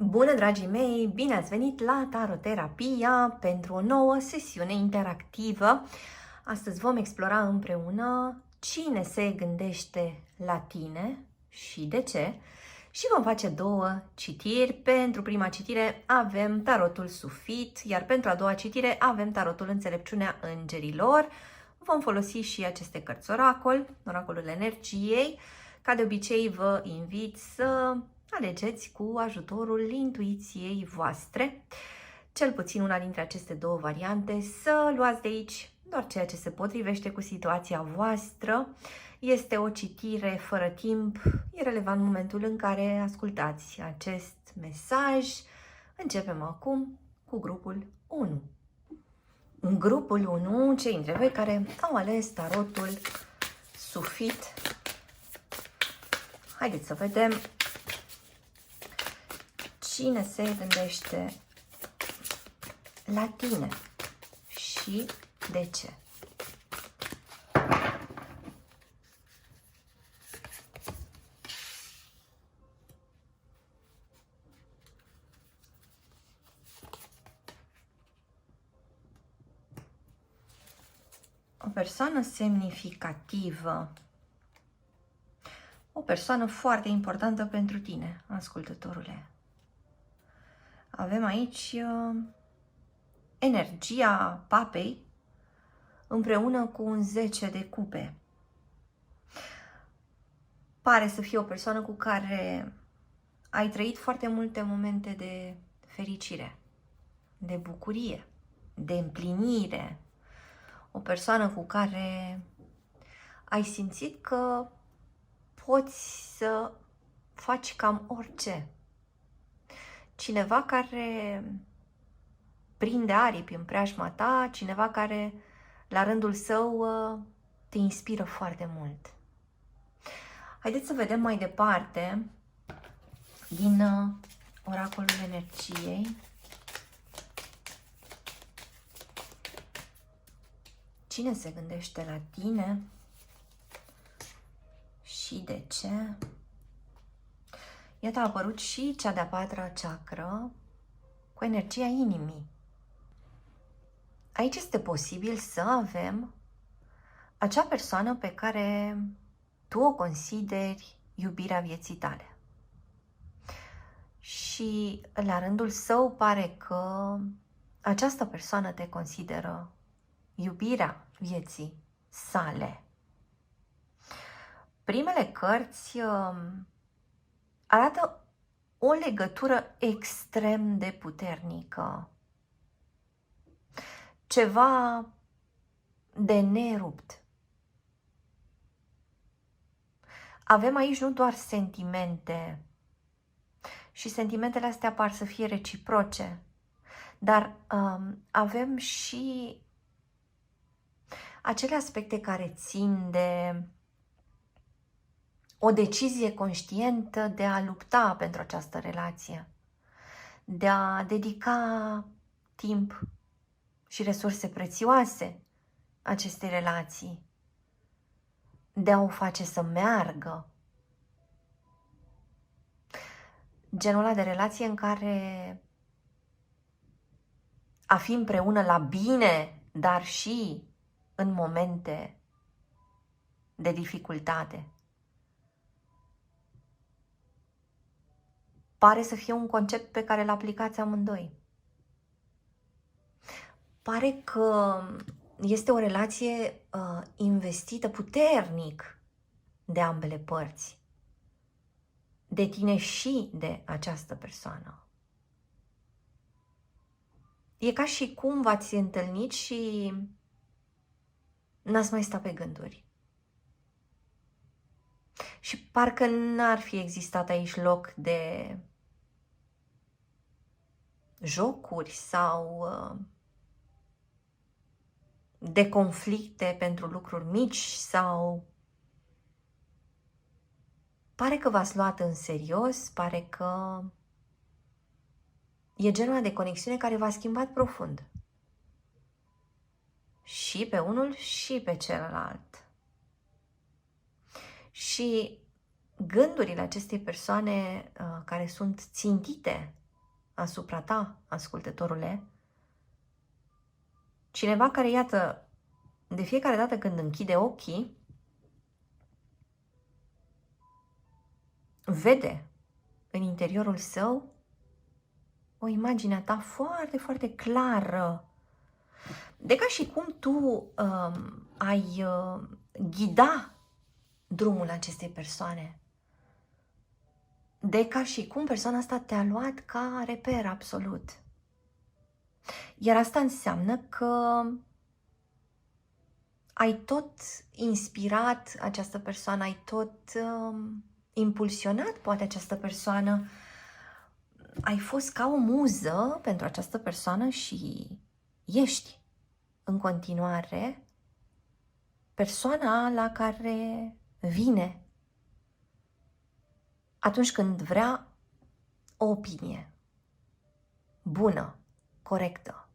Bună, dragii mei! Bine ați venit la Taroterapia pentru o nouă sesiune interactivă. Astăzi vom explora împreună cine se gândește la tine și de ce. Și vom face două citiri. Pentru prima citire avem tarotul Sufit, iar pentru a doua citire avem tarotul Înțelepciunea Îngerilor. Vom folosi și aceste cărți oracolul energiei. Ca de obicei vă invit să alegeți cu ajutorul intuiției voastre, cel puțin una dintre aceste două variante, să luați de aici doar ceea ce se potrivește cu situația voastră. Este o citire fără timp, e relevant momentul în care ascultați acest mesaj. Începem acum cu grupul 1. În grupul 1, cei dintre voi care au ales tarotul Sufit, haideți să vedem cine se gândește la tine și de ce. O persoană semnificativă, o persoană foarte importantă pentru tine, ascultătorule. Avem aici energia papei împreună cu un 10 de cupe. Pare să fie o persoană cu care ai trăit foarte multe momente de fericire, de bucurie, de împlinire. O persoană cu care ai simțit că poți să faci cam orice. Cineva care prinde aripi în preajma ta, cineva care la rândul său te inspiră foarte mult. Haideți să vedem mai departe din oracolul energiei. Cine se gândește la tine și de ce? Iată, a apărut și cea de-a patra chakră cu energia inimii. Aici este posibil să avem acea persoană pe care tu o consideri iubirea vieții tale. Și la rândul său pare că această persoană te consideră iubirea vieții sale. Primele cărți arată o legătură extrem de puternică. Ceva de nerupt. Avem aici nu doar sentimente, și sentimentele astea par să fie reciproce, dar avem și acele aspecte care țin de o decizie conștientă de a lupta pentru această relație, de a dedica timp și resurse prețioase acestei relații, de a o face să meargă. Genul ăla de relație în care a fi împreună la bine, dar și în momente de dificultate. Pare să fie un concept pe care îl aplicați amândoi. Pare că este o relație investită puternic de ambele părți, de tine și de această persoană. E ca și cum v-ați întâlnit și n-ați mai stat pe gânduri. Și parcă n-ar fi existat aici loc de jocuri sau de conflicte pentru lucruri mici sau pare că v-ați luat în serios, pare că e genul de conexiune care v-a schimbat profund. Și pe unul și pe celălalt. Și gândurile acestei persoane care sunt țintite asupra ta, ascultătorule. Cineva care, iată, de fiecare dată când închide ochii, vede în interiorul său o imagine a ta foarte, foarte clară. De ca și cum tu ai ghida drumul acestei persoane. De ca și cum persoana asta te-a luat ca reper absolut. Iar asta înseamnă că ai tot inspirat această persoană, ai tot impulsionat poate această persoană, ai fost ca o muză pentru această persoană și ești în continuare persoana la care vine atunci când vrea o opinie bună, corectă.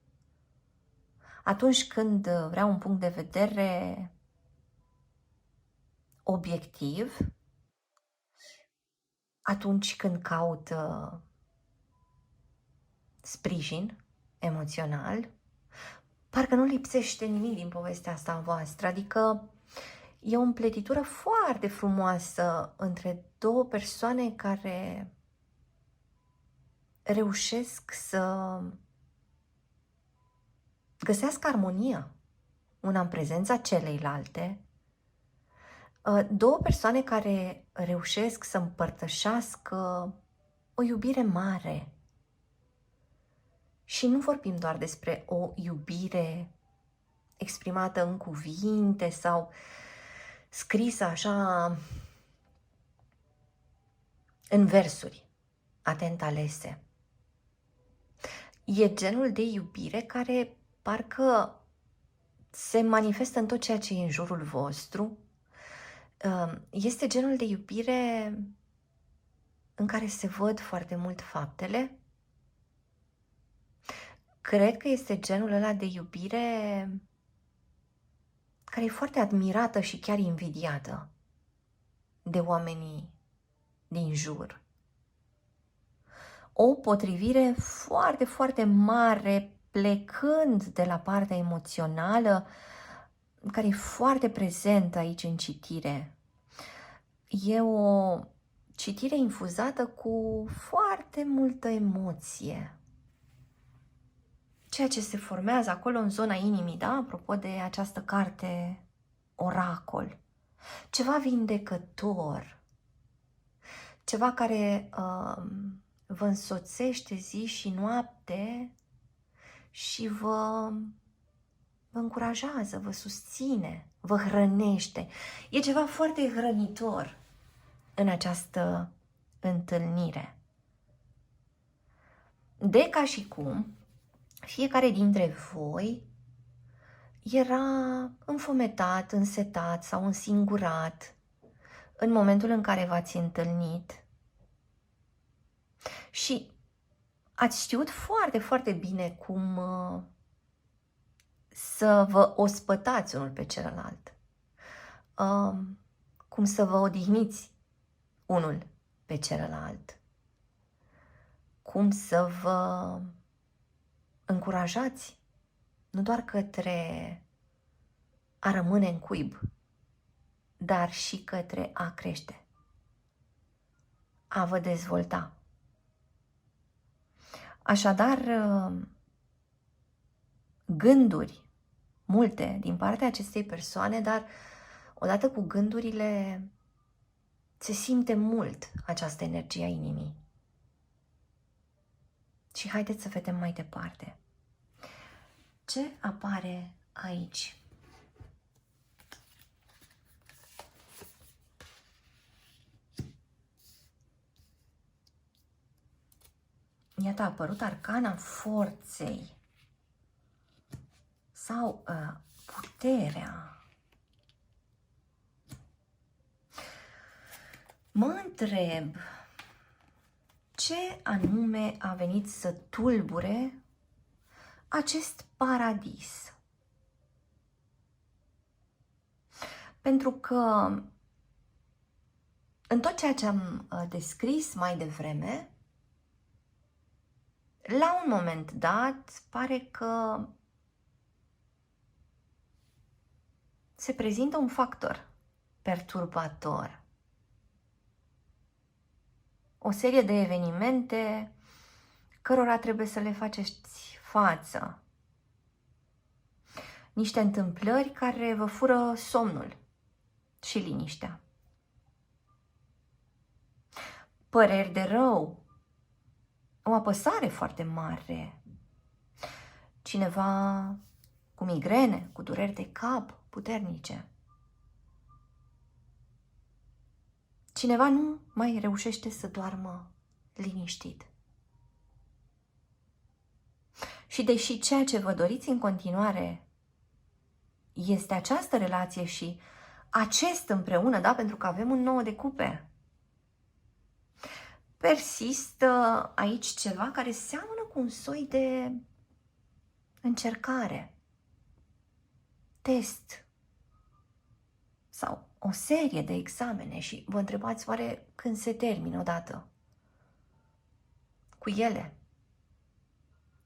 Atunci când vrea un punct de vedere obiectiv, atunci când caută sprijin emoțional, parcă nu lipsește nimic din povestea asta voastră, adică e o împletitură foarte frumoasă între două persoane care reușesc să găsească armonia una în prezența celeilalte, două persoane care reușesc să împărtășească o iubire mare. Și nu vorbim doar despre o iubire exprimată în cuvinte sau scrisă așa în versuri atent alese. E genul de iubire care parcă se manifestă în tot ceea ce e în jurul vostru. Este genul de iubire în care se văd foarte mult faptele. Cred că este genul ăla de iubire care e foarte admirată și chiar invidiată de oamenii din jur. O potrivire foarte, foarte mare, plecând de la partea emoțională, care e foarte prezentă aici în citire. E o citire infuzată cu foarte multă emoție. Ceea ce se formează acolo în zona inimii, da? Apropo de această carte Oracol. Ceva vindecător. Ceva care vă însoțește zi și noapte și vă încurajează, vă susține, vă hrănește. E ceva foarte hrănitor în această întâlnire. De ca și cum fiecare dintre voi era înfometat, însetat sau însingurat în momentul în care v-ați întâlnit și ați știut foarte, foarte bine cum să vă ospătați unul pe celălalt, cum să vă odihniți unul pe celălalt, cum să vă încurajați, nu doar către a rămâne în cuib, dar și către a crește, a vă dezvolta. Așadar, gânduri multe din partea acestei persoane, dar odată cu gândurile se simte mult această energie a inimii. Și haideți să vedem mai departe. Ce apare aici? Iată, a apărut arcana forței sau puterea. Mă întreb ce anume a venit să tulbure acest paradis. Pentru că în tot ceea ce am descris mai devreme, la un moment dat pare că se prezintă un factor perturbator. O serie de evenimente cărora trebuie să le faceți față. Niște întâmplări care vă fură somnul și liniștea. Păreri de rău, o apăsare foarte mare, cineva cu migrene, cu dureri de cap puternice. Cineva nu mai reușește să doarmă liniștit. Și deși ceea ce vă doriți în continuare este această relație și acest împreună, da, pentru că avem un 9 de cupe, persistă aici ceva care seamănă cu un soi de încercare, test sau o serie de examene și vă întrebați oare când se termină odată cu ele?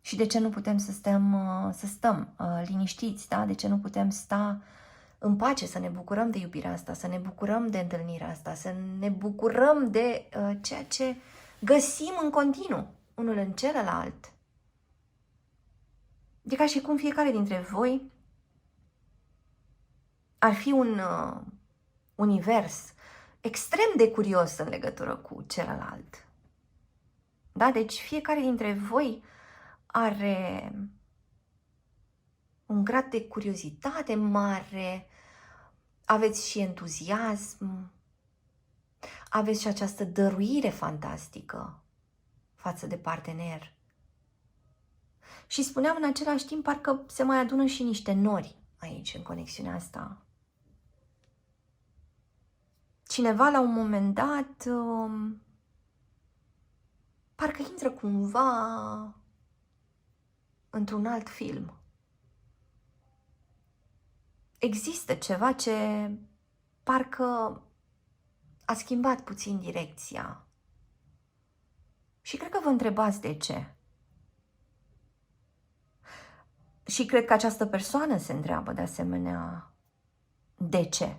Și de ce nu putem să stăm liniștiți, da? De ce nu putem sta în pace, să ne bucurăm de iubirea asta, să ne bucurăm de întâlnirea asta, să ne bucurăm de ceea ce găsim în continuu, unul în celălalt. E ca și cum fiecare dintre voi ar fi un univers extrem de curios în legătură cu celălalt. Da? Deci fiecare dintre voi are un grad de curiozitate mare, aveți și entuziasm, aveți și această dăruire fantastică față de partener. Și spuneam în același timp, parcă se mai adună și niște nori aici, în conexiunea asta. Cineva la un moment dat parcă intră cumva într-un alt film. Există ceva ce parcă a schimbat puțin direcția. Și cred că vă întrebați de ce. Și cred că această persoană se întreabă de asemenea de ce.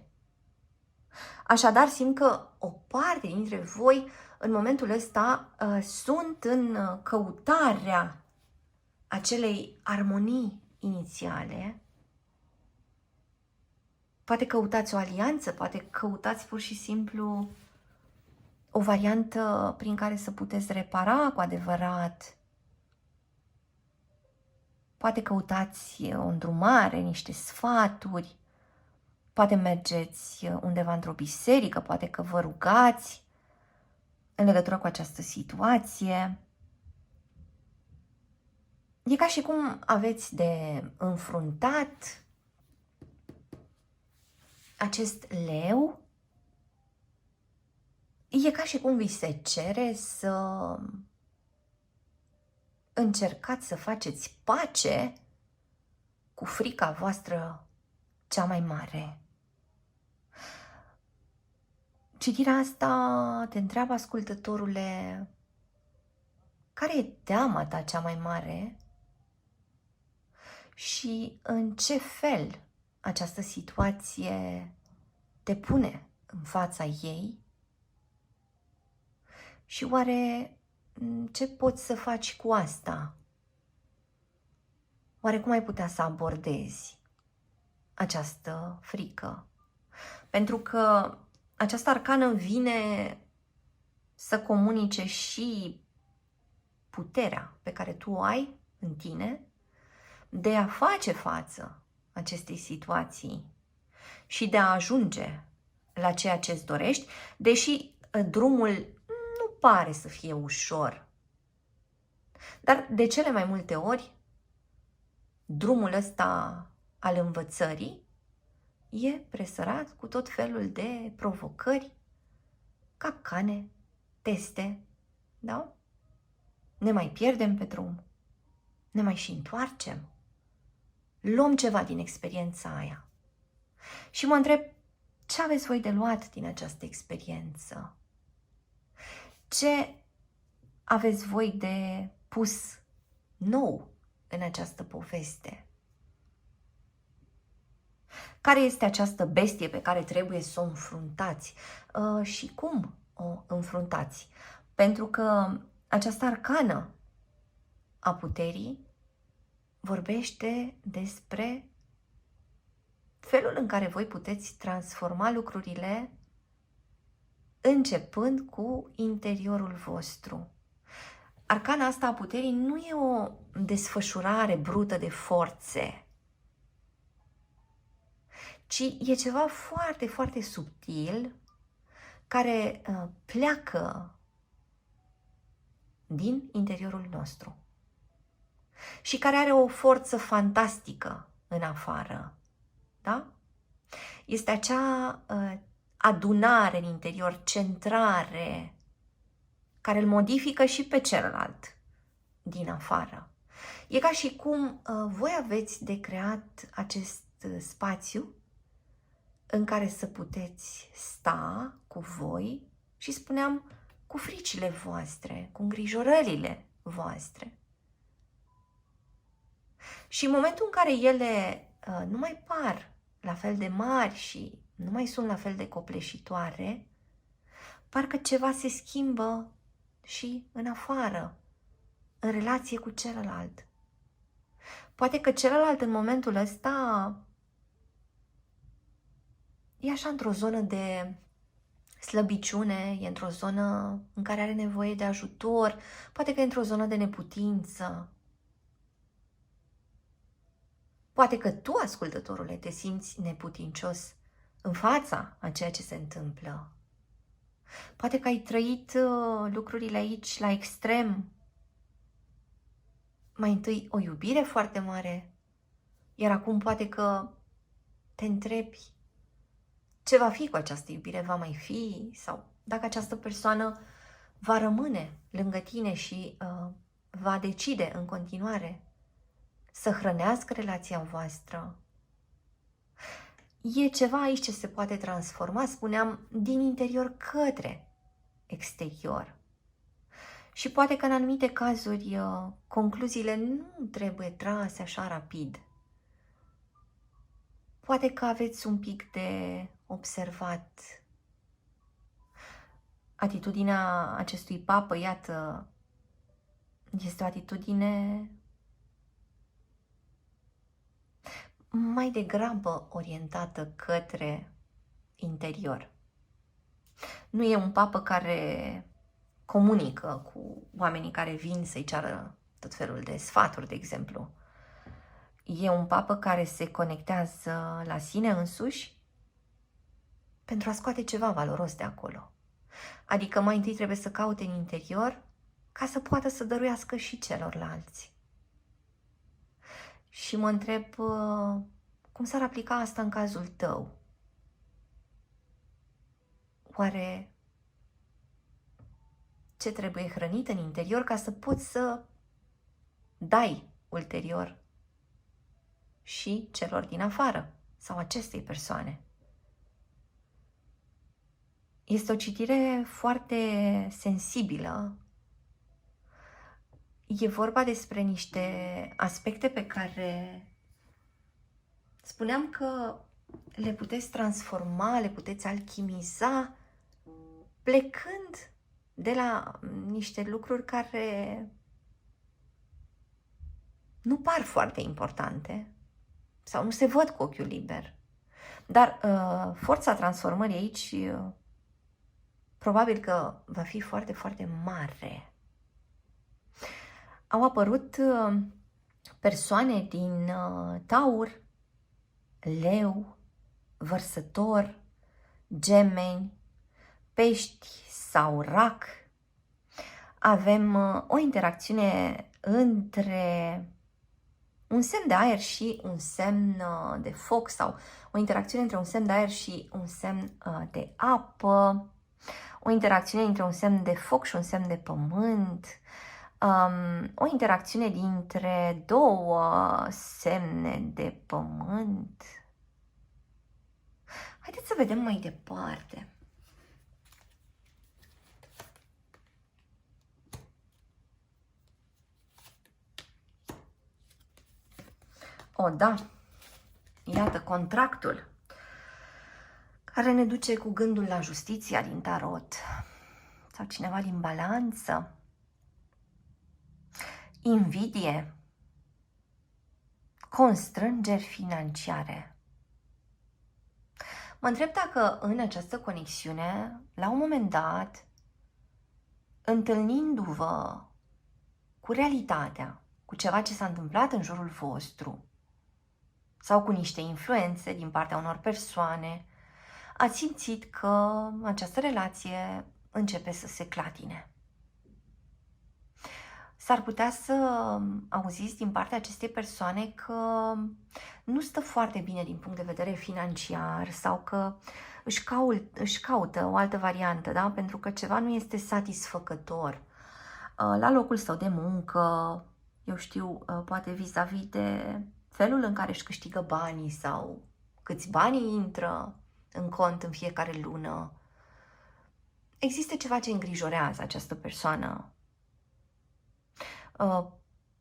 Așadar, simt că o parte dintre voi în momentul ăsta sunt în căutarea acelei armonii inițiale. Poate căutați o alianță, poate căutați pur și simplu o variantă prin care să puteți repara cu adevărat. Poate căutați o îndrumare, niște sfaturi, poate mergeți undeva într-o biserică, poate că vă rugați în legătură cu această situație. E ca și cum aveți de înfruntat acest leu. E ca și cum vi se cere să încercați să faceți pace cu frica voastră cea mai mare. Citirea asta te întreabă, ascultătorule, care e teama ta cea mai mare și în ce fel această situație te pune în fața ei și oare ce poți să faci cu asta? Oare cum ai putea să abordezi această frică? Pentru că această arcană vine să comunice și puterea pe care tu o ai în tine de a face față acestei situații și de a ajunge la ceea ce îți dorești, deși drumul nu pare să fie ușor. Dar de cele mai multe ori, drumul ăsta al învățării e presărat cu tot felul de provocări, capcane, teste, da? Ne mai pierdem pe drum, ne mai și întoarcem, luăm ceva din experiența aia. Și mă întreb, ce aveți voi de luat din această experiență? Ce aveți voi de pus nou în această poveste? Care este această bestie pe care trebuie să o înfruntați? Și cum o înfruntați? Pentru că această arcană a puterii vorbește despre felul în care voi puteți transforma lucrurile începând cu interiorul vostru. Arcana asta a puterii nu e o desfășurare brută de forțe, ci e ceva foarte, foarte subtil care pleacă din interiorul nostru și care are o forță fantastică în afară. Da? Este acea adunare în interior, centrare, care îl modifică și pe celălalt din afară. E ca și cum voi aveți de creat acest spațiu în care să puteți sta cu voi și spuneam cu fricile voastre, cu îngrijorările voastre. Și în momentul în care ele nu mai par la fel de mari și nu mai sunt la fel de copleșitoare, parcă ceva se schimbă și în afară, în relație cu celălalt. Poate că celălalt în momentul ăsta e așa într-o zonă de slăbiciune, e într-o zonă în care are nevoie de ajutor, poate că e într-o zonă de neputință. Poate că tu, ascultătorule, te simți neputincios în fața a ceea ce se întâmplă. Poate că ai trăit lucrurile aici la extrem. Mai întâi o iubire foarte mare, iar acum poate că te întrebi ce va fi cu această iubire, va mai fi, sau dacă această persoană va rămâne lângă tine și va decide în continuare să hrănească relația voastră. E ceva aici ce se poate transforma, spuneam, din interior către exterior. Și poate că în anumite cazuri concluziile nu trebuie trase așa rapid. Poate că aveți un pic de observat. Atitudinea acestui papă, iată, este o atitudine mai degrabă orientată către interior. Nu e un papă care comunică cu oamenii care vin să-i ceară tot felul de sfaturi, de exemplu. E un papă care se conectează la sine însuși pentru a scoate ceva valoros de acolo. Adică mai întâi trebuie să caute în interior ca să poată să dăruiască și celorlalți. Și mă întreb cum s-ar aplica asta în cazul tău? Oare ce trebuie hrănit în interior ca să poți să dai ulterior și celor din afară sau acestei persoane? Este o citire foarte sensibilă. E vorba despre niște aspecte pe care spuneam că le puteți transforma, le puteți alchimiza, plecând de la niște lucruri care nu par foarte importante sau nu se văd cu ochiul liber. Dar forța transformării aici probabil că va fi foarte, foarte mare. Au apărut persoane din Taur, Leu, Vărsător, Gemeni, Pești sau Rac. Avem o interacțiune între un semn de aer și un semn de foc sau o interacțiune între un semn de aer și un semn de apă, o interacțiune între un semn de foc și un semn de pământ, o interacțiune dintre două semne de pământ. Haideți să vedem mai departe. O, da, iată contractul care ne duce cu gândul la justiția din tarot. Sau cineva din balanță. Invidie. Constrângeri financiare. Mă întreb dacă în această conexiune, la un moment dat, întâlnindu-vă cu realitatea, cu ceva ce s-a întâmplat în jurul vostru sau cu niște influențe din partea unor persoane, ați simțit că această relație începe să se clatine. S-ar putea să auziți din partea acestei persoane că nu stă foarte bine din punct de vedere financiar sau că își caută o altă variantă, da? Pentru că ceva nu este satisfăcător la locul său de muncă, eu știu, poate vis-a-vis de felul în care își câștigă banii sau câți bani intră în cont în fiecare lună. Există ceva ce îngrijorează această persoană.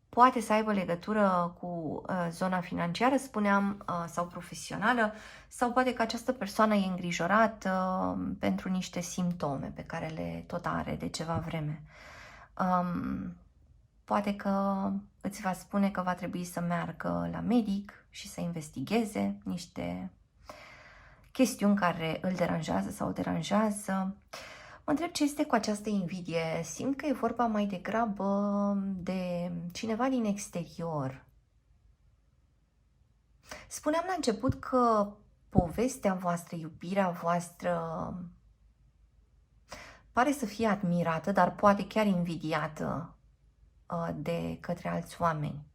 Poate să aibă legătură cu zona financiară, spuneam, sau profesională, sau poate că această persoană e îngrijorată pentru niște simptome pe care le tot are de ceva vreme. Poate că îți va spune că va trebui să meargă la medic și să investigheze niște chestiuni care îl deranjează sau o deranjează. Mă întreb ce este cu această invidie. Simt că e vorba mai degrabă de cineva din exterior. Spuneam la început că povestea voastră, iubirea voastră pare să fie admirată, dar poate chiar invidiată de către alți oameni.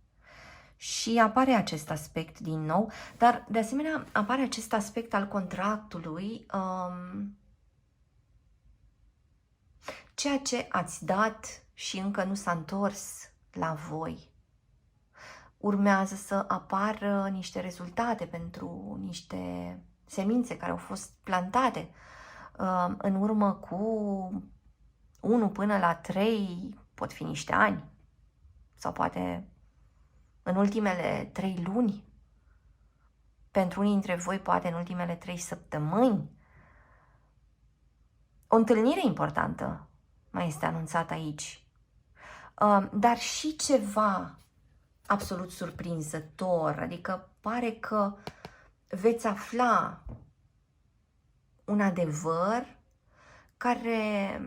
Și apare acest aspect din nou, dar de asemenea apare acest aspect al contractului, ceea ce ați dat și încă nu s-a întors la voi. Urmează să apară niște rezultate pentru niște semințe care au fost plantate în urmă cu 1 până la 3, pot fi niște ani, sau poate în ultimele 3 luni, pentru unii dintre voi poate în ultimele 3 săptămâni. O întâlnire importantă mai este anunțată aici, dar și ceva absolut surprinzător, adică pare că veți afla un adevăr care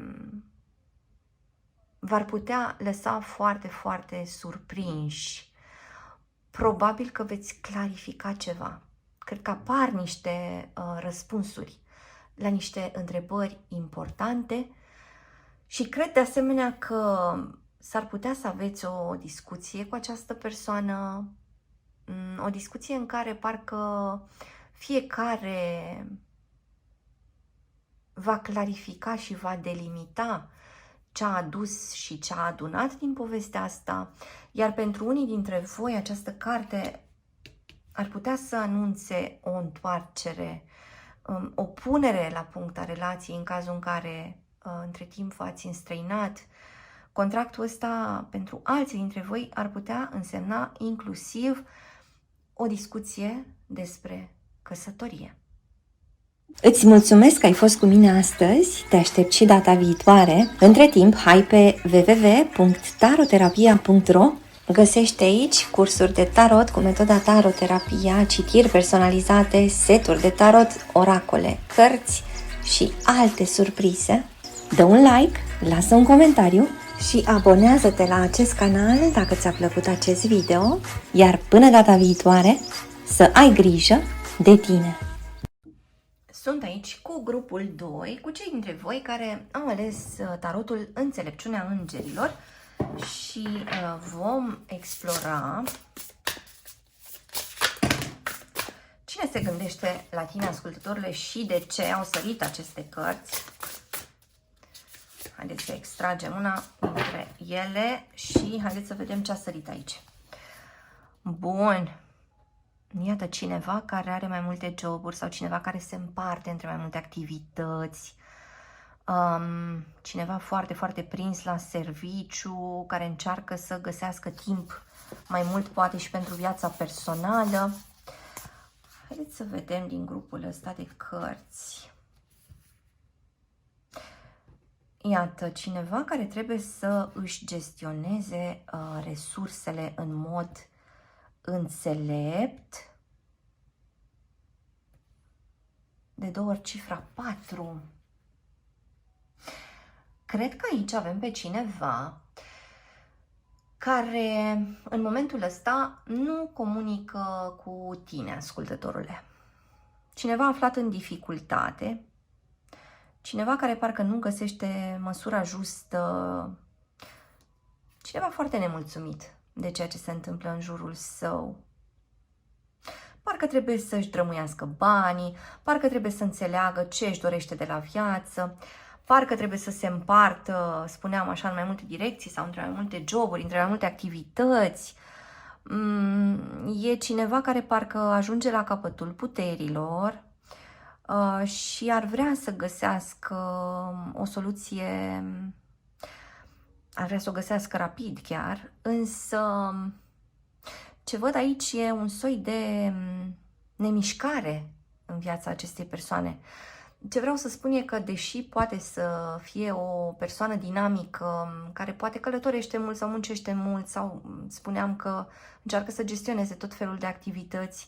v-ar putea lăsa foarte, foarte surprinși. Probabil că veți clarifica ceva. Cred că apar niște răspunsuri la niște întrebări importante și cred de asemenea că s-ar putea să aveți o discuție cu această persoană, o discuție în care parcă fiecare va clarifica și va delimita ce a adus și ce a adunat din povestea asta, iar pentru unii dintre voi această carte ar putea să anunțe o întoarcere, o punere la punct a relației în cazul în care între timp v-ați înstrăinat. Contractul ăsta pentru alții dintre voi ar putea însemna inclusiv o discuție despre căsătorie. Îți mulțumesc că ai fost cu mine astăzi, te aștept și data viitoare. Între timp, hai pe www.taroterapia.ro. Găsești aici cursuri de tarot cu metoda taroterapia, citiri personalizate, seturi de tarot, oracole, cărți și alte surprize. Dă un like, lasă un comentariu și abonează-te la acest canal dacă ți-a plăcut acest video, iar până data viitoare să ai grijă de tine! Sunt aici cu grupul 2, cu cei dintre voi care au ales tarotul Înțelepciunea Îngerilor și vom explora cine se gândește la tine, ascultătorile, și de ce au sărit aceste cărți. Haideți să extragem una dintre ele și haideți să vedem ce a sărit aici. Bun. Iată cineva care are mai multe joburi sau cineva care se împarte între mai multe activități. Cineva foarte, foarte prins la serviciu, care încearcă să găsească timp mai mult, poate și pentru viața personală. Haideți să vedem din grupul ăsta de cărți. Iată, cineva care trebuie să își gestioneze resursele în mod înțelept. De 2 ori cifra 4. Cred că aici avem pe cineva care în momentul ăsta nu comunică cu tine, ascultătorule. Cineva aflat în dificultate, cineva care parcă nu găsește măsura justă, cineva foarte nemulțumit de ceea ce se întâmplă în jurul său. Parcă trebuie să-și drămuiască banii, parcă trebuie să înțeleagă ce își dorește de la viață, parcă trebuie să se împartă, spuneam așa, în mai multe direcții sau între mai multe joburi, între mai multe activități. E cineva care parcă ajunge la capătul puterilor și ar vrea să găsească o soluție, ar vrea să o găsească rapid chiar, însă ce văd aici e un soi de nemișcare în viața acestei persoane. Ce vreau să spun e că, deși poate să fie o persoană dinamică, care poate călătorește mult sau muncește mult, sau spuneam că încearcă să gestioneze tot felul de activități,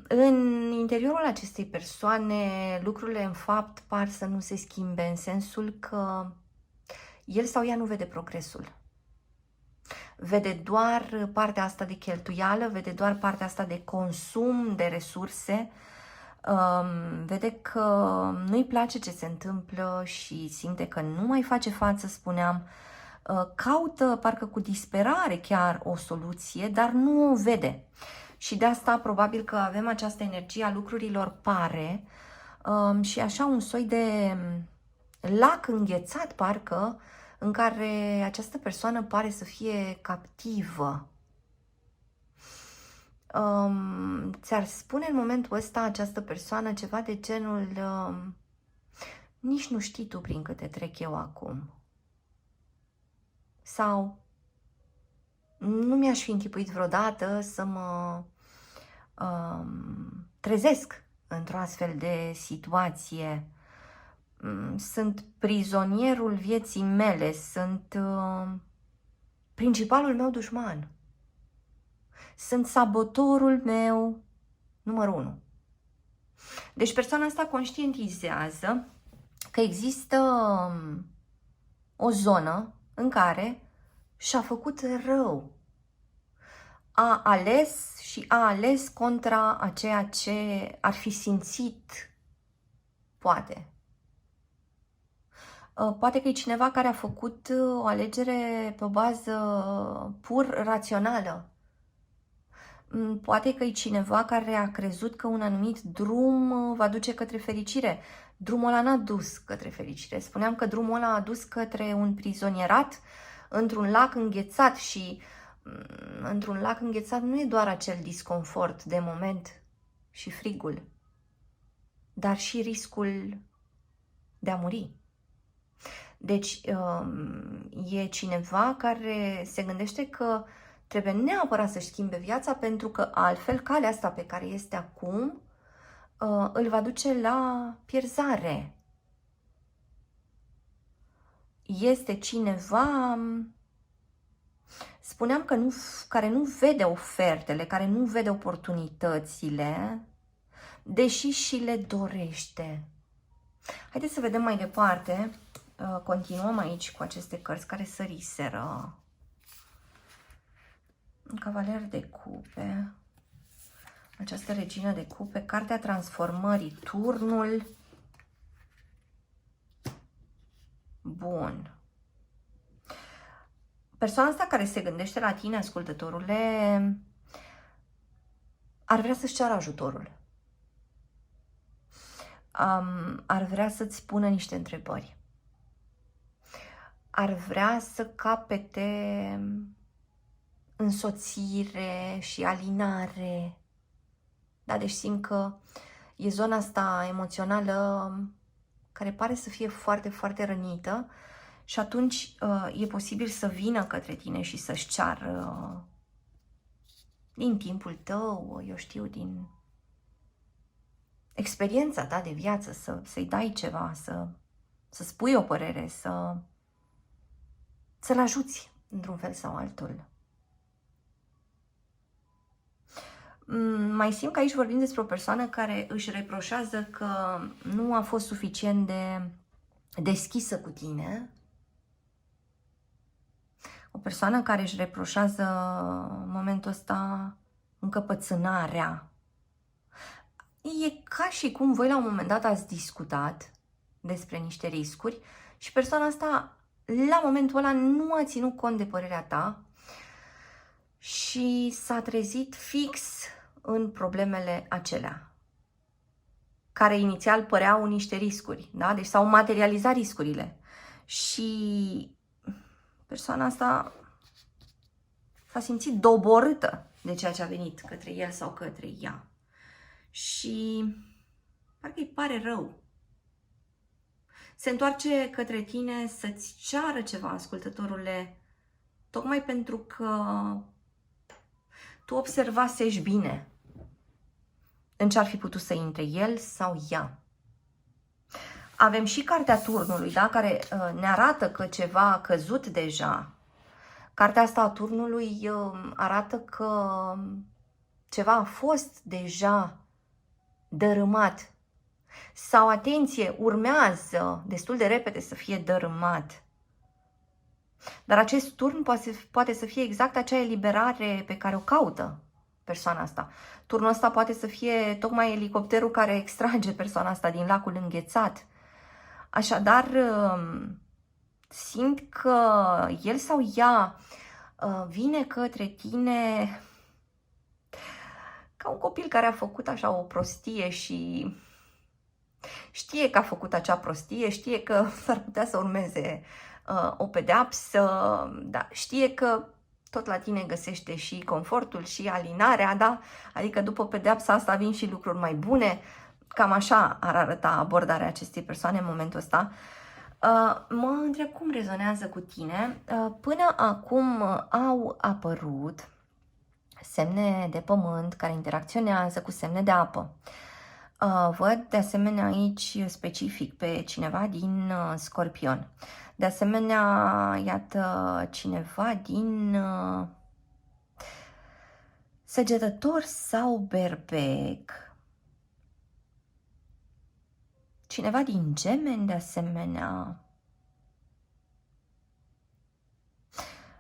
în interiorul acestei persoane lucrurile în fapt par să nu se schimbe, în sensul că el sau ea nu vede progresul. Vede doar partea asta de cheltuială, vede doar partea asta de consum de resurse, vede că nu-i place ce se întâmplă și simte că nu mai face față, spuneam, caută parcă cu disperare chiar o soluție, dar nu o vede. Și de asta probabil că avem această energie a lucrurilor pare și așa un soi de lac înghețat parcă, în care această persoană pare să fie captivă. Ți-ar spune în momentul ăsta această persoană ceva de genul nici nu știi tu prin câte trec eu acum. Sau nu mi-aș fi închipuit vreodată să mă trezesc într-o astfel de situație. Sunt prizonierul vieții mele, sunt principalul meu dușman. Sunt sabotorul meu numărul 1. Deci persoana asta conștientizează că există o zonă în care și-a făcut rău. A ales și a ales contra a ceea ce ar fi simțit, poate. Poate că e cineva care a făcut o alegere pe o bază pur rațională. Poate că e cineva care a crezut că un anumit drum va duce către fericire. Drumul ăla n-a dus către fericire. Spuneam că drumul ăla a dus către un prizonierat într-un lac înghețat și într-un lac înghețat nu e doar acel disconfort de moment și frigul, dar și riscul de a muri. Deci e cineva care se gândește că trebuie neapărat să-și schimbe viața, pentru că altfel calea asta pe care este acum îl va duce la pierzare. Este cineva, spuneam că care nu vede ofertele, care nu vede oportunitățile, deși și le dorește. Haideți să vedem mai departe. Continuăm aici cu aceste cărți care săriseră. Cavaler de cupe, această regină de cupe, cartea transformării, turnul. Bun. Persoana asta care se gândește la tine, ascultătorule, ar vrea să-și ceară ajutorul. Ar vrea să-ți pună niște întrebări. Ar vrea să capete însoțire și alinare. Da, deci simt că e zona asta emoțională care pare să fie foarte, foarte rănită și atunci e posibil să vină către tine și să-și ceară din timpul tău, eu știu, din experiența ta de viață, să-i dai ceva, să spui o părere, să-l ajuți într-un fel sau altul. Mai simt că aici vorbim despre o persoană care își reproșează că nu a fost suficient de deschisă cu tine. O persoană care își reproșează în momentul ăsta încăpățânarea. E ca și cum voi la un moment dat ați discutat despre niște riscuri și persoana asta la momentul ăla nu a ținut cont de părerea ta și s-a trezit fix în problemele acelea, care inițial păreau niște riscuri, da? Deci s-au materializat riscurile. Și persoana asta s-a simțit doborâtă de ceea ce a venit către el sau către ea. Și parcă îi pare rău. Se întoarce către tine să-ți ceară ceva, ascultătorule, tocmai pentru că tu observasești bine în ce ar fi putut să intre el sau ea. Avem și cartea turnului, da? Care ne arată că ceva a căzut deja. Cartea asta a turnului arată că ceva a fost deja dărâmat. Sau, atenție, urmează destul de repede să fie dărâmat. Dar acest turn poate să fie exact acea eliberare pe care o caută persoana asta. Turnul ăsta poate să fie tocmai elicopterul care extrage persoana asta din lacul înghețat. Așadar, simt că el sau ea vine către tine ca un copil care a făcut așa o prostie și știe că a făcut acea prostie, știe că s-ar putea să urmeze o pedeapsă, da, știe că tot la tine găsește și confortul și alinarea, da? Adică după pedeapsa asta vin și lucruri mai bune. Cam așa ar arăta abordarea acestei persoane în momentul ăsta. Mă întreb cum rezonează cu tine. Până acum au apărut semne de pământ care interacționează cu semne de apă. Văd de asemenea aici specific pe cineva din Scorpion. De asemenea, iată cineva din Săgetător sau Berbec. Cineva din Gemeni, de asemenea.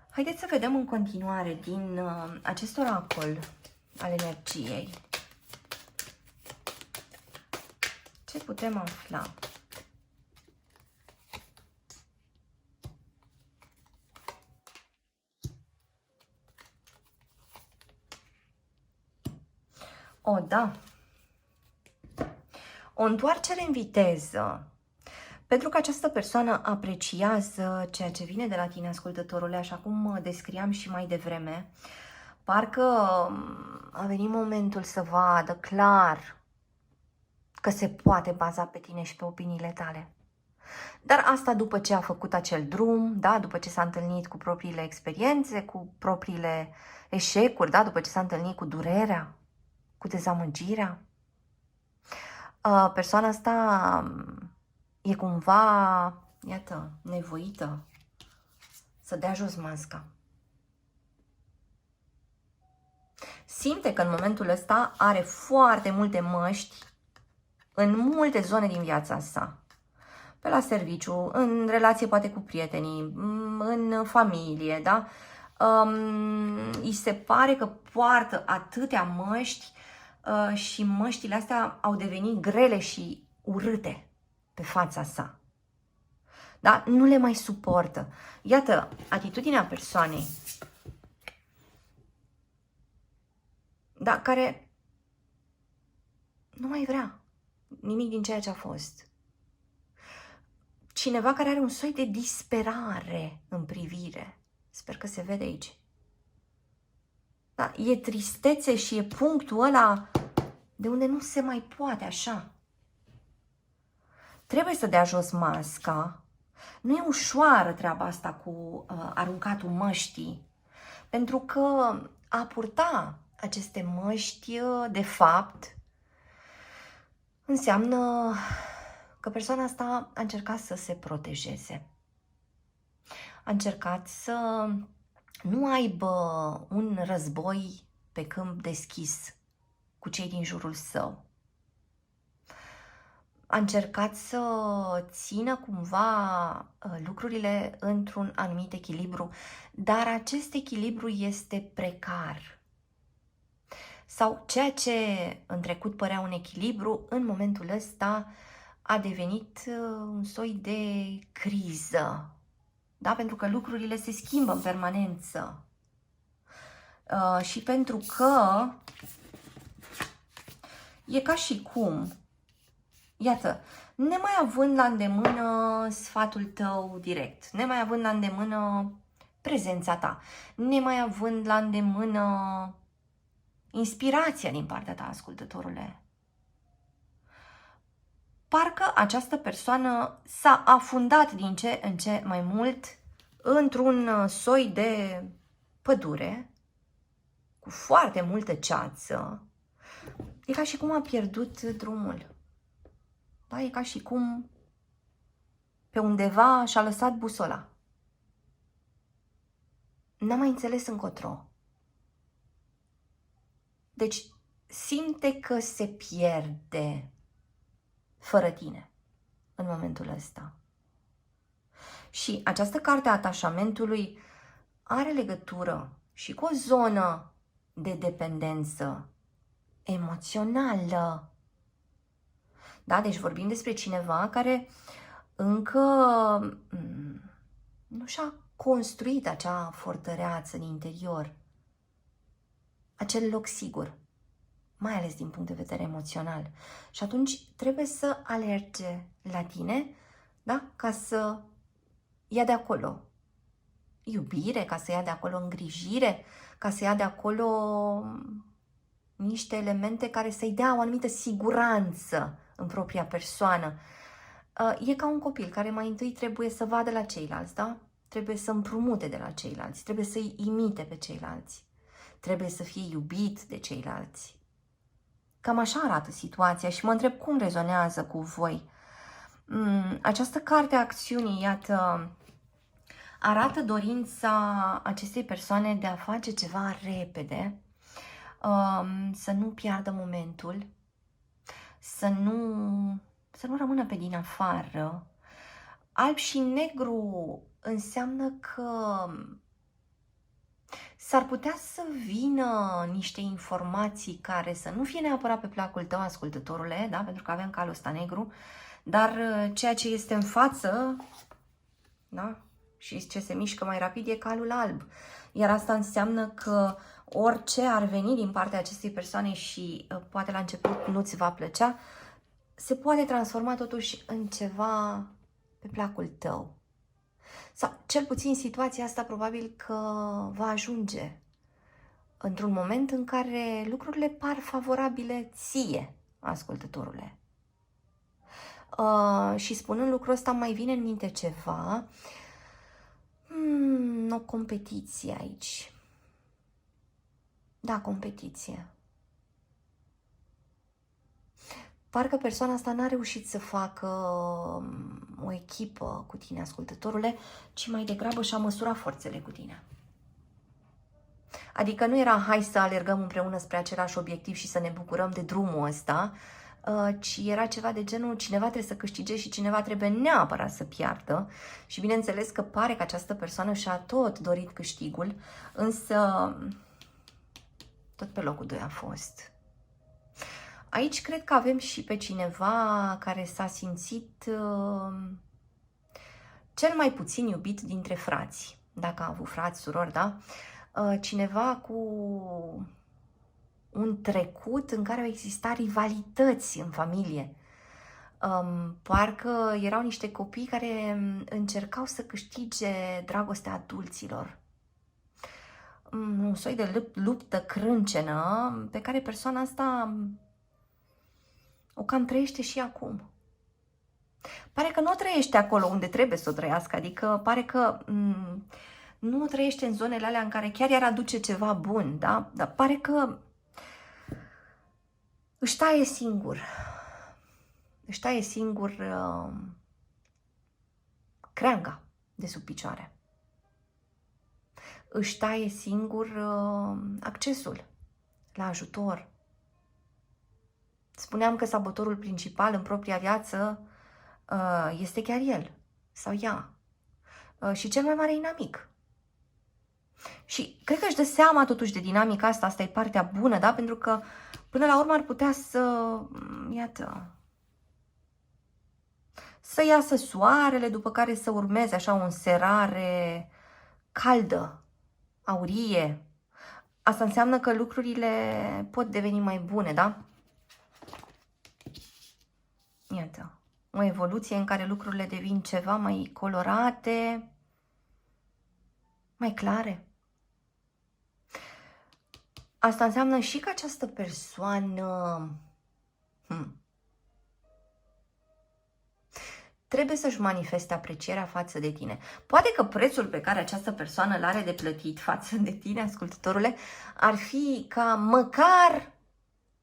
Haideți să vedem în continuare din acest oracol al energiei. Ce putem afla? O, da. O întoarcere în viteză. Pentru că această persoană apreciază ceea ce vine de la tine, ascultătorule, așa cum descriam și mai devreme. Parcă a venit momentul să vadă clar că se poate baza pe tine și pe opiniile tale. Dar asta după ce a făcut acel drum, da? După ce s-a întâlnit cu propriile experiențe, cu propriile eșecuri, da? După ce s-a întâlnit cu durerea, cu dezamăgirea. Persoana asta e cumva, iată, nevoită să dea jos masca. Simte că în momentul ăsta are foarte multe măști în multe zone din viața sa. Pe la serviciu, în relație poate cu prietenii, în familie, da? Îi se pare că poartă atâtea măști și măștile astea au devenit grele și urâte pe fața sa. Da? Nu le mai suportă. Iată, atitudinea persoanei, da, care nu mai vrea nimic din ceea ce a fost. Cineva care are un soi de disperare în privire. Sper că se vede aici. Da, e tristețe și e punctul ăla de unde nu se mai poate așa. trebuie să dea jos masca. Nu e ușoară treaba asta cu aruncatul măștii, pentru că a purta aceste măști, de fapt, înseamnă că persoana asta a încercat să se protejeze. A încercat să nu aibă un război pe câmp deschis cu cei din jurul său. A încercat să țină cumva lucrurile într-un anumit echilibru, dar acest echilibru este precar. Sau ceea ce în trecut părea un echilibru, în momentul ăsta a devenit un soi de criză. Da? Pentru că lucrurile se schimbă în permanență. Și pentru că e ca și cum, iată, nemai având la îndemână sfatul tău direct, nemai având la îndemână prezența ta, nemai având la îndemână inspirația din partea ta, ascultătorule, parcă această persoană s-a afundat din ce în ce mai mult într-un soi de pădure cu foarte multă ceață. E ca și cum a pierdut drumul. Da? E ca și cum pe undeva și-a lăsat busola. N-a mai înțeles încotro. Deci simte că se pierde fără tine în momentul ăsta. Și această carte a atașamentului are legătură și cu o zonă de dependență emoțională. Da? Deci vorbim despre cineva care încă nu și-a construit acea fortăreață în interior, acel loc sigur, mai ales din punct de vedere emoțional. Și atunci trebuie să alerge la tine, da? Ca să ia de acolo iubire, ca să ia de acolo îngrijire, ca să ia de acolo niște elemente care să-i dea o anumită siguranță în propria persoană. E ca un copil care mai întâi trebuie să vadă la ceilalți, da? Trebuie să împrumute de la ceilalți, trebuie să-i imite pe ceilalți, trebuie să fie iubit de ceilalți. Cam așa arată situația și mă întreb cum rezonează cu voi. Această carte a acțiunii, iată, arată dorința acestei persoane de a face ceva repede, să nu piardă momentul, să nu rămână pe din afară. Alb și negru înseamnă că s-ar putea să vină niște informații care să nu fie neapărat pe placul tău, ascultătorule, da? Pentru că avem calul ăsta negru, dar ceea ce este în față, da? Și ce se mișcă mai rapid e calul alb. Iar asta înseamnă că orice ar veni din partea acestei persoane și poate la început nu-ți va plăcea, se poate transforma totuși în ceva pe placul tău. Sau cel puțin situația asta probabil că va ajunge într-un moment în care lucrurile par favorabile ție, ascultătorule. Și spunând lucrul ăsta mai vine în minte ceva, o competiție aici. Da, competiție. Parcă persoana asta n-a reușit să facă o echipă cu tine, ascultătorule, ci mai degrabă și-a măsurat forțele cu tine. Adică nu era hai să alergăm împreună spre același obiectiv și să ne bucurăm de drumul ăsta, ci era ceva de genul cineva trebuie să câștige și cineva trebuie neapărat să piardă. Și bineînțeles că pare că această persoană și-a tot dorit câștigul, însă tot pe locul 2 a fost. Aici cred că avem și pe cineva care s-a simțit cel mai puțin iubit dintre frați, dacă a avut frați, surori, da? Cineva cu un trecut în care au existat rivalități în familie. Parcă erau niște copii care încercau să câștige dragostea adulților. Un soi de luptă crâncenă pe care persoana asta o cam trăiește și acum. Pare că nu o trăiește acolo unde trebuie să o trăiască, adică pare că nu o trăiește în zonele alea în care chiar i-ar aduce ceva bun, da? Dar pare că își taie singur. Își taie singur creanga de sub picioare. Își taie singur accesul la ajutor. Spuneam că sabotorul principal în propria viață este chiar el sau ea. Și cel mai mare inamic. Și cred că își dă seama totuși de dinamica asta, asta e partea bună, da? Pentru că până la urmă ar putea să iasă soarele, după care să urmeze așa o înserare caldă, aurie. Asta înseamnă că lucrurile pot deveni mai bune, da? Iată, o evoluție în care lucrurile devin ceva mai colorate, mai clare. Asta înseamnă și că această persoană trebuie să-și manifeste aprecierea față de tine. Poate că prețul pe care această persoană l-are de plătit față de tine, ascultătorule, ar fi ca măcar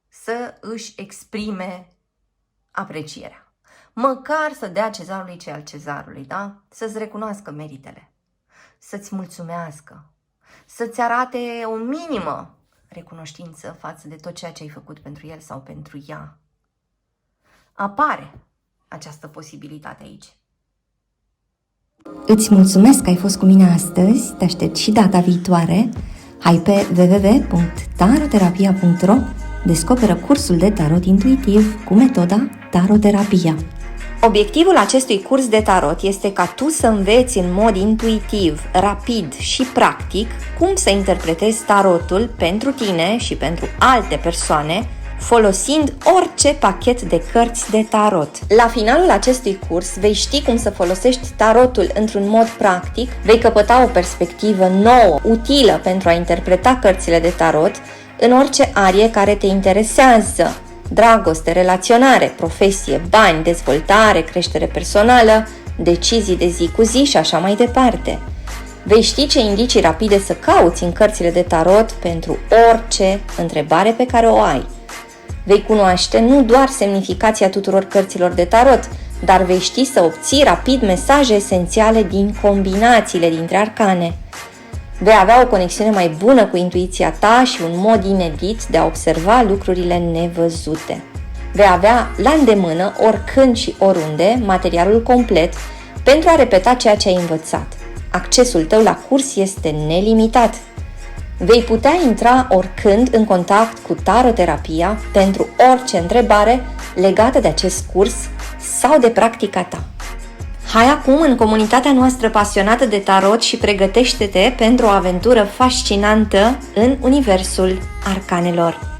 să își exprime aprecierea. Măcar să dea cezarului ce al cezarului, da? Să-ți recunoască meritele, să-ți mulțumească, să-ți arate o minimă recunoștință față de tot ceea ce ai făcut pentru el sau pentru ea. Apare această posibilitate aici. Îți mulțumesc că ai fost cu mine astăzi, te aștept și data viitoare. Hai pe www.taroterapia.ro, descoperă cursul de tarot intuitiv cu metoda Taroterapia. Obiectivul acestui curs de tarot este ca tu să înveți în mod intuitiv, rapid și practic cum să interpretezi tarotul pentru tine și pentru alte persoane, folosind orice pachet de cărți de tarot. La finalul acestui curs vei ști cum să folosești tarotul într-un mod practic, vei căpăta o perspectivă nouă, utilă pentru a interpreta cărțile de tarot în orice arie care te interesează: dragoste, relaționare, profesie, bani, dezvoltare, creștere personală, decizii de zi cu zi și așa mai departe. Vei ști ce indicii rapide să cauți în cărțile de tarot pentru orice întrebare pe care o ai. Vei cunoaște nu doar semnificația tuturor cărților de tarot, dar vei ști să obții rapid mesaje esențiale din combinațiile dintre arcane. Vei avea o conexiune mai bună cu intuiția ta și un mod inedit de a observa lucrurile nevăzute. Vei avea la îndemână, oricând și oriunde, materialul complet pentru a repeta ceea ce ai învățat. Accesul tău la curs este nelimitat. Vei putea intra oricând în contact cu Taroterapia pentru orice întrebare legată de acest curs sau de practica ta. Hai acum în comunitatea noastră pasionată de tarot și pregătește-te pentru o aventură fascinantă în universul arcanelor.